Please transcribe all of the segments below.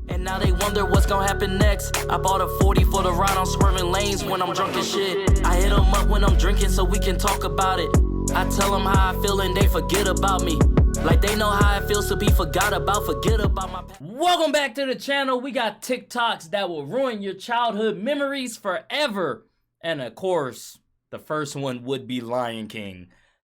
And now they wonder what's gonna happen next. I bought a 40 for the ride on swerving lanes when I'm drunk as shit. I hit them up when I'm drinking so we can talk about it. I tell them how I feel and they forget about me. Like they know how it feels to be forgot about, forget about my... Welcome back to the channel. We got TikToks that will ruin your childhood memories forever. And of course, the first one would be Lion King.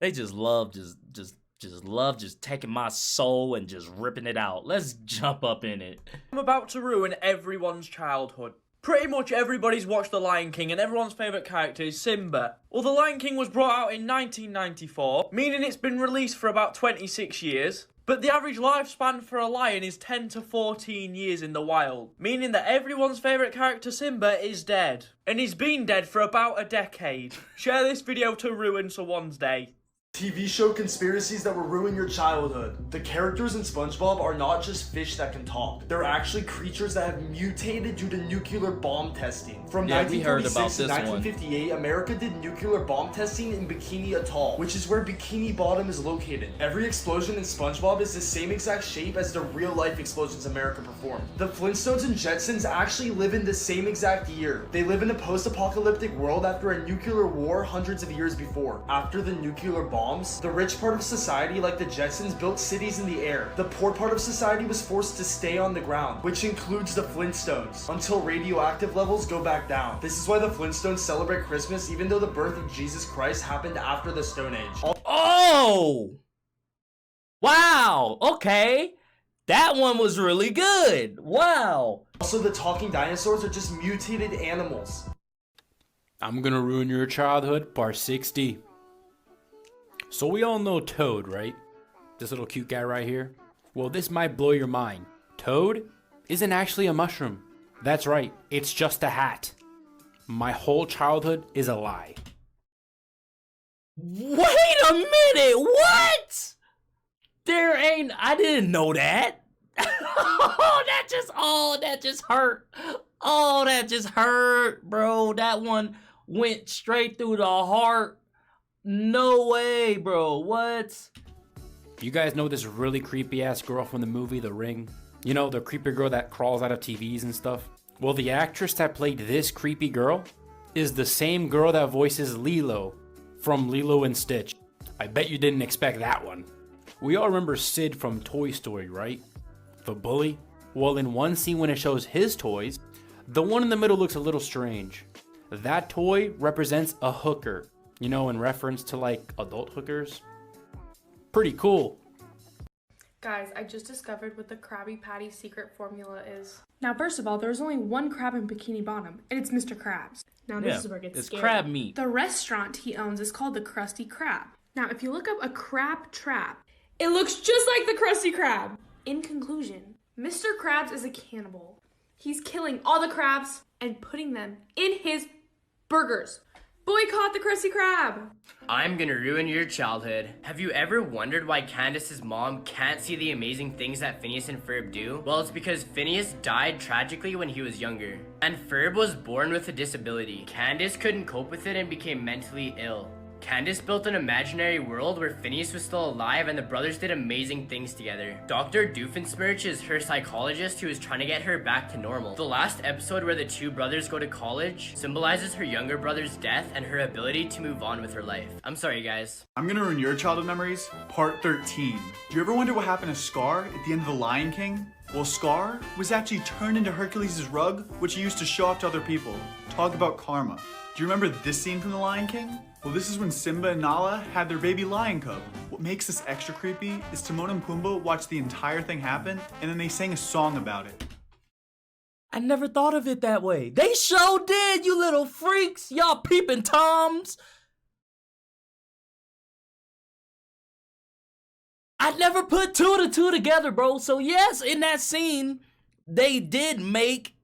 They just love just taking my soul and just ripping it out. Let's jump up in it. I'm about to ruin everyone's childhood. Pretty much everybody's watched The Lion King and everyone's favourite character is Simba. Well, The Lion King was brought out in 1994, meaning it's been released for about 26 years. But the average lifespan for a lion is 10 to 14 years in the wild, meaning that everyone's favourite character Simba is dead. And he's been dead for about a decade. Share this video to ruin someone's day. TV show conspiracies that will ruin your childhood. The characters in SpongeBob are not just fish that can talk. They're actually creatures that have mutated due to nuclear bomb testing. From 1946 to 1958, America did nuclear bomb testing in Bikini Atoll, which is where Bikini Bottom is located. Every explosion in SpongeBob is the same exact shape as the real-life explosions America performed. The Flintstones and Jetsons actually live in the same exact year. They live in a post-apocalyptic world after a nuclear war hundreds of years before. After the nuclear bomb, the rich part of society, like the Jetsons, built cities in the air. The poor part of society was forced to stay on the ground, which includes the Flintstones, until radioactive levels go back down. This is why the Flintstones celebrate Christmas, even though the birth of Jesus Christ happened after the Stone Age. Oh! Wow! Okay. That one was really good. Wow. Also, the talking dinosaurs are just mutated animals. I'm gonna ruin your childhood, part 60. So we all know Toad, right? This little cute guy right here. Well, this might blow your mind. Toad isn't actually a mushroom. That's right, it's just a hat. My whole childhood is a lie. Wait a minute, what? I didn't know that. That just hurt. Oh, that just hurt, bro. That one went straight through the heart. No way, bro. What? You guys know this really creepy ass girl from the movie The Ring? You know, the creepy girl that crawls out of TVs and stuff? Well, the actress that played this creepy girl is the same girl that voices Lilo from Lilo and Stitch. I bet you didn't expect that one. We all remember Sid from Toy Story, right? The bully? Well, in one scene when it shows his toys, the one in the middle looks a little strange. That toy represents a hooker. You know, in reference to like adult hookers. Pretty cool. Guys, I just discovered what the Krabby Patty secret formula is. Now, first of all, there's only one crab in Bikini Bottom, and it's Mr. Krabs. Now, this is where it gets scary. It's crab meat. The restaurant he owns is called the Krusty Krab. Now, if you look up a crab trap, it looks just like the Krusty Krab. In conclusion, Mr. Krabs is a cannibal. He's killing all the crabs and putting them in his burgers. Boycott the Krusty Krab! I'm gonna ruin your childhood. Have you ever wondered why Candace's mom can't see the amazing things that Phineas and Ferb do? Well, it's because Phineas died tragically when he was younger, and Ferb was born with a disability. Candace couldn't cope with it and became mentally ill. Candace built an imaginary world where Phineas was still alive and the brothers did amazing things together. Dr. Doofenshmirtz is her psychologist who is trying to get her back to normal. The last episode where the two brothers go to college symbolizes her younger brother's death and her ability to move on with her life. I'm sorry, guys. I'm gonna ruin your childhood memories, part 13. Do you ever wonder what happened to Scar at the end of The Lion King? Well, Scar was actually turned into Hercules' rug, which he used to show off to other people. Talk about karma. Do you remember this scene from The Lion King? Well, this is when Simba and Nala had their baby lion cub. What makes this extra creepy is Timon and Pumbaa watched the entire thing happen, and then they sang a song about it. I never thought of it that way. They sure did, you little freaks. Y'all peeping toms. I never put two to two together, bro. So yes, in that scene, they did make...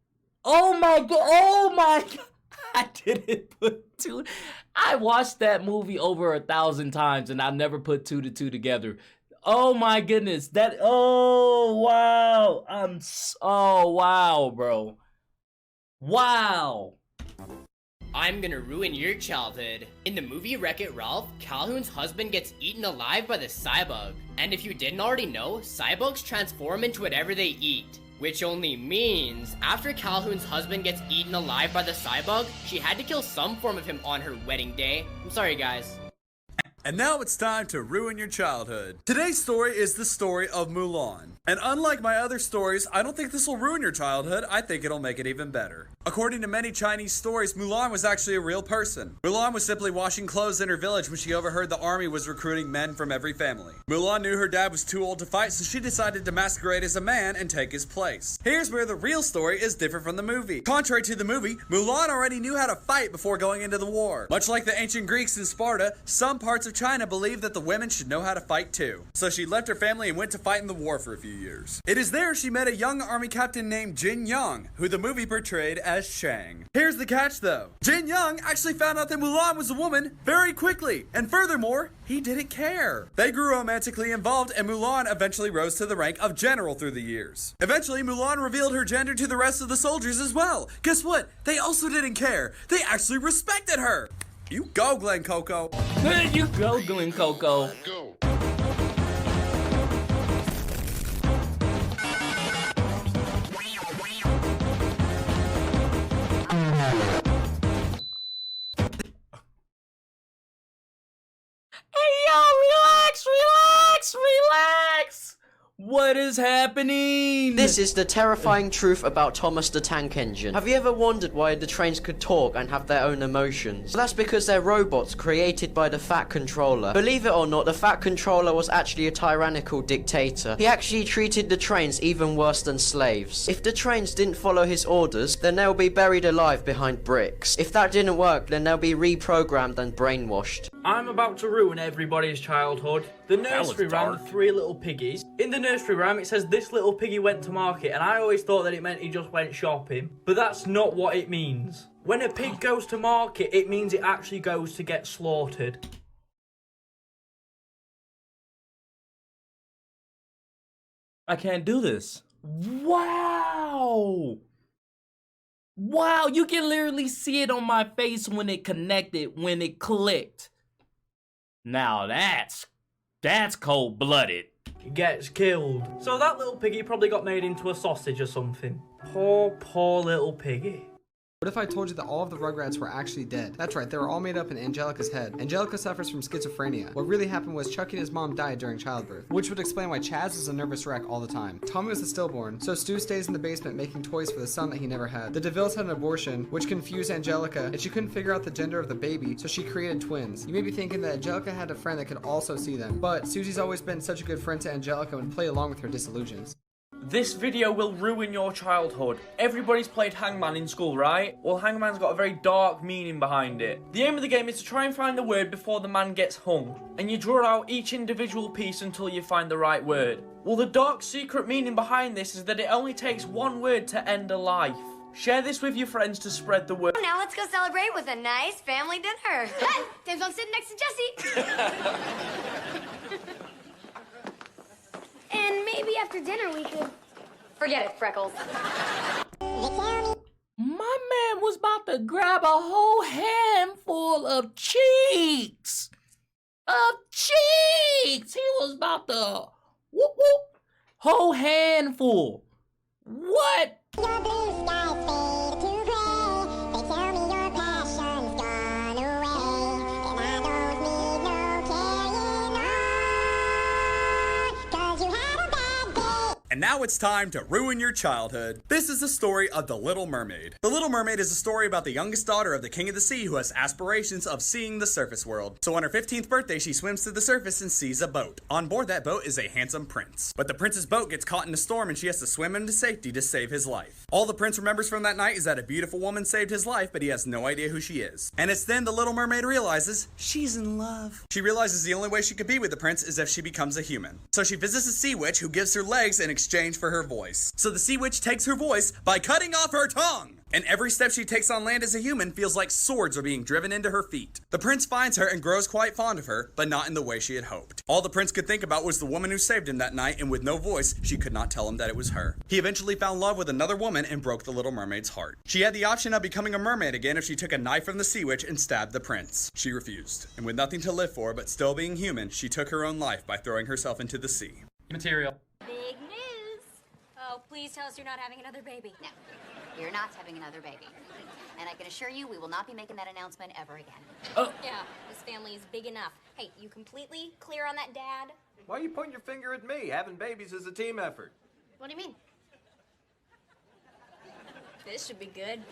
Oh my God. I didn't put two. I watched that movie over 1,000 times and I never put two to two together. Oh my goodness. Oh wow. Oh wow, bro. Wow. I'm gonna ruin your childhood. In the movie Wreck-It Ralph, Calhoun's husband gets eaten alive by the cybug. And if you didn't already know, cybugs transform into whatever they eat. Which only means, after Calhoun's husband gets eaten alive by the cybug, she had to kill some form of him on her wedding day. I'm sorry, guys. And now it's time to ruin your childhood. Today's story is the story of Mulan. And unlike my other stories, I don't think this will ruin your childhood. I think it'll make it even better. According to many Chinese stories, Mulan was actually a real person. Mulan was simply washing clothes in her village when she overheard the army was recruiting men from every family. Mulan knew her dad was too old to fight, so she decided to masquerade as a man and take his place. Here's where the real story is different from the movie. Contrary to the movie, Mulan already knew how to fight before going into the war. Much like the ancient Greeks in Sparta, some parts of China believed that the women should know how to fight too. So she left her family and went to fight in the war for a few years. It is there she met a young army captain named Jin Young, who the movie portrayed as Shang. Here's the catch though. Jin Young actually found out that Mulan was a woman very quickly, and furthermore, he didn't care. They grew romantically involved, and Mulan eventually rose to the rank of general through the years. Eventually, Mulan revealed her gender to the rest of the soldiers as well. Guess what? They also didn't care. They actually respected her. You go, Glen Coco. You go, Glen Coco. Hey, yo, relax. What is happening? This is the terrifying truth about Thomas the Tank Engine. Have you ever wondered why the trains could talk and have their own emotions? Well, that's because they're robots created by the Fat Controller. Believe it or not, the Fat Controller was actually a tyrannical dictator. He actually treated the trains even worse than slaves. If the trains didn't follow his orders, then they'll be buried alive behind bricks. If that didn't work, then they'll be reprogrammed and brainwashed. I'm about to ruin everybody's childhood. The nursery rhyme, The Three Little Piggies. In the nursery rhyme, it says this little piggy went to market, and I always thought that it meant he just went shopping. But that's not what it means. When a pig goes to market, it means it actually goes to get slaughtered. I can't do this. Wow! Wow, you can literally see it on my face when it connected, when it clicked. Now that's cold-blooded. He gets killed. So that little piggy probably got made into a sausage or something. Poor little piggy. What if I told you that all of the Rugrats were actually dead? That's right, they were all made up in Angelica's head. Angelica suffers from schizophrenia. What really happened was Chucky and his mom died during childbirth, which would explain why Chaz is a nervous wreck all the time. Tommy was the stillborn, so Stu stays in the basement making toys for the son that he never had. The DeVilles had an abortion, which confused Angelica, and she couldn't figure out the gender of the baby, so she created twins. You may be thinking that Angelica had a friend that could also see them, but Susie's always been such a good friend to Angelica and play along with her disillusions. This video will ruin your childhood. Everybody's played Hangman in school, right? Well, Hangman's got a very dark meaning behind it. The aim of the game is to try and find the word before the man gets hung, and you draw out each individual piece until you find the right word. Well, the dark secret meaning behind this is that it only takes one word to end a life. Share this with your friends to spread the word. Now let's go celebrate with a nice family dinner. Hey, Tim's on sitting next to Jesse. And maybe after dinner we could... Forget it, Freckles. My man was about to grab a whole handful of cheeks. He was about to whoop whoop. Whole handful. What? Your blue skies fade to gray. They tell me your passion's gone away, and I don't need no carrying on, 'cause you had a bad day. And now it's time to ruin your childhood. This is the story of The Little Mermaid. The Little Mermaid is a story about the youngest daughter of the King of the Sea who has aspirations of seeing the surface world. So on her 15th birthday, she swims to the surface and sees a boat. On board that boat is a handsome prince. But the prince's boat gets caught in a storm and she has to swim into safety to save his life. All the prince remembers from that night is that a beautiful woman saved his life, but he has no idea who she is. And it's then the Little Mermaid realizes she's in love. She realizes the only way she could be with the prince is if she becomes a human. So she visits a sea witch who gives her legs in exchange for her voice. So the sea witch takes her voice by cutting off her tongue. And every step she takes on land as a human feels like swords are being driven into her feet. The prince finds her and grows quite fond of her, but not in the way she had hoped. All the prince could think about was the woman who saved him that night, and with no voice, she could not tell him that it was her. He eventually found love with another woman and broke the Little Mermaid's heart. She had the option of becoming a mermaid again if she took a knife from the sea witch and stabbed the prince. She refused, and with nothing to live for but still being human, she took her own life by throwing herself into the sea. Material. Big news. Oh, please tell us you're not having another baby. No, you're not having another baby. And I can assure you we will not be making that announcement ever again. Oh. Yeah, this family is big enough. Hey, you completely clear on that, Dad? Why are you pointing your finger at me? Having babies is a team effort. What do you mean? This should be good.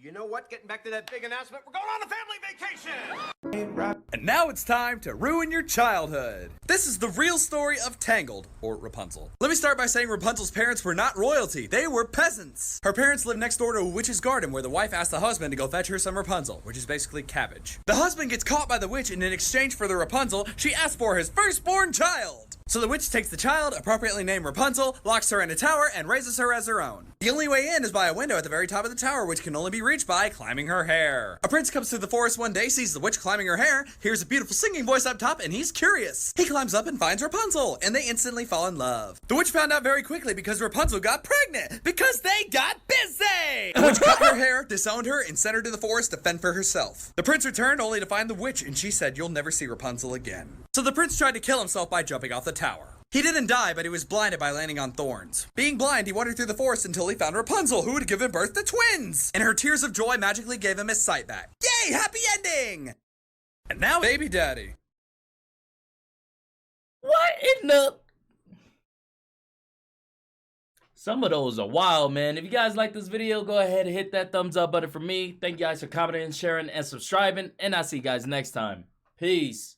You know what? Getting back to that big announcement, we're going on a family vacation! And now it's time to ruin your childhood. This is the real story of Tangled, or Rapunzel. Let me start by saying Rapunzel's parents were not royalty, they were peasants. Her parents lived next door to a witch's garden where the wife asked the husband to go fetch her some Rapunzel, which is basically cabbage. The husband gets caught by the witch, and in exchange for the Rapunzel, she asks for his firstborn child. So the witch takes the child, appropriately named Rapunzel, locks her in a tower, and raises her as her own. The only way in is by a window at the very top of the tower, which can only be reached by climbing her hair. A prince comes through the forest one day, sees the witch climbing her hair, hears a beautiful singing voice up top, and he's curious. He climbs up and finds Rapunzel, and they instantly fall in love. The witch found out very quickly because Rapunzel got pregnant, because they got busy! The witch cut her hair, disowned her, and sent her to the forest to fend for herself. The prince returned only to find the witch, and she said, "You'll never see Rapunzel again." So the prince tried to kill himself by jumping off the tower. He didn't die, but he was blinded by landing on thorns. Being blind, he wandered through the forest until he found Rapunzel, who had given birth to twins! And her tears of joy magically gave him his sight back. Yay! Happy ending! And now, baby daddy. What in the... Some of those are wild, man. If you guys like this video, go ahead and hit that thumbs up button for me. Thank you guys for commenting, sharing, and subscribing. And I'll see you guys next time. Peace.